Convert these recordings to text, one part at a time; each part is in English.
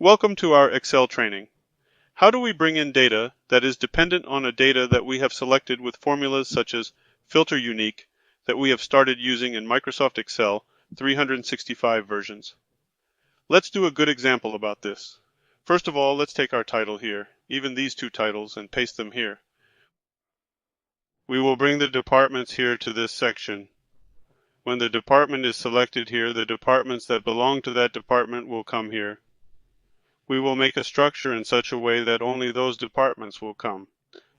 Welcome to our Excel training. How do we bring in data that is dependent on a data that we have selected with formulas such as filter unique that we have started using in Microsoft Excel 365 versions? Let's do a good example about this. First of all, let's take our title here, even these two titles, and paste them here. We will bring the departments here to this section. When the department is selected here, the departments that belong to that department will come here. We will make a structure in such a way that only those departments will come.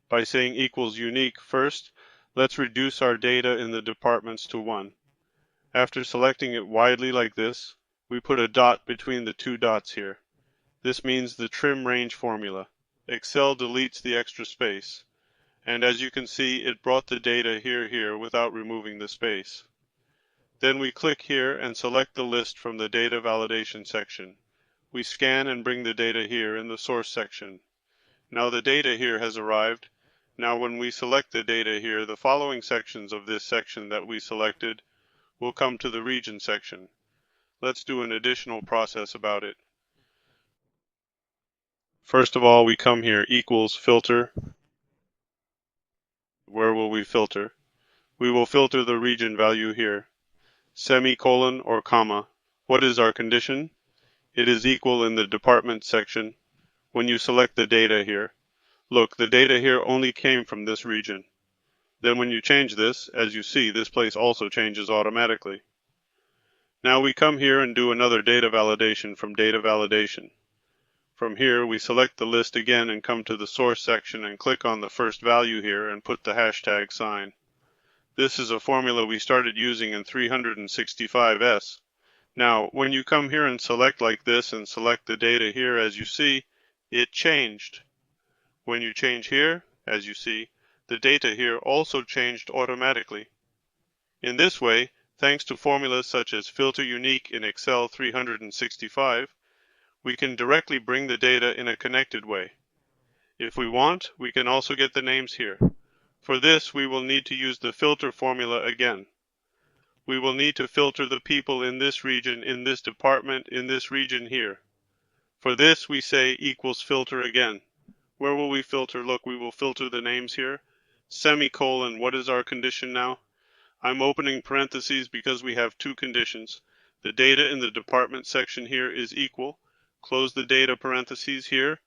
By saying equals unique first, let's reduce our data in the departments to 1. After selecting it widely like this, we put a dot between the two dots here. This means the trim range formula. Excel deletes the extra space. And as you can see, it brought the data here without removing the space. Then we click here and select the list from the data validation section. We scan and bring the data here in the source section. Now the data here has arrived. Now when we select the data here, the following sections of this section that we selected will come to the region section. Let's do an additional process about it. First of all, we come here, equals filter. Where will we filter? We will filter the region value here. Semicolon or comma. What is our condition? It is equal in the department section. When you select the data here, look, the data here only came from this region. Then when you change this, as you see, this place also changes automatically. Now we come here and do another data validation from data validation. From here, we select the list again and come to the source section and click on the first value here and put the hashtag sign. This is a formula we started using in 365S. Now, when you come here and select like this and select the data here, as you see, it changed. When you change here, as you see, the data here also changed automatically. In this way, thanks to formulas such as filter unique in Excel 365, we can directly bring the data in a connected way. If we want, we can also get the names here. For this, we will need to use the filter formula again. We will need to filter the people in this region, in this department, in this region here. For this, we say equals filter again. Where will we filter? Look, we will filter the names here. Semicolon, what is our condition now? I'm opening parentheses because we have two conditions. The data in the department section here is equal. Close the data parentheses here.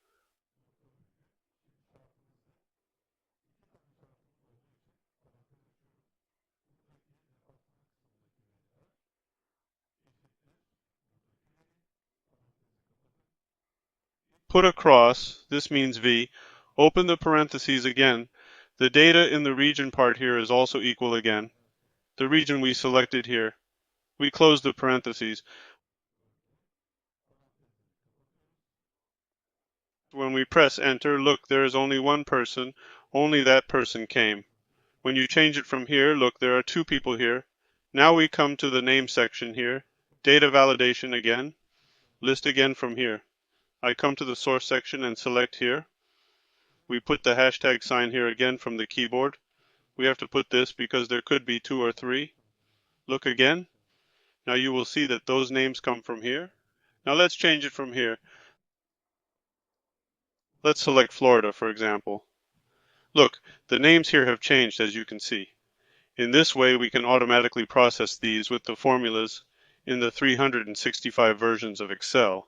Put a cross, this means V. Open the parentheses again. The data in the region part here is also equal again. The region we selected here. We close the parentheses. When we press enter, look, there is only one person. Only that person came. When you change it from here, look, there are two people here. Now we come to the name section here. Data validation again. List again from here. I come to the source section and select here. We put the hashtag sign here again from the keyboard. We have to put this because there could be 2 or 3. Look again. Now you will see that those names come from here. Now let's change it from here. Let's select Florida, for example. Look, the names here have changed, as you can see. In this way, we can automatically process these with the formulas in the 365 versions of Excel.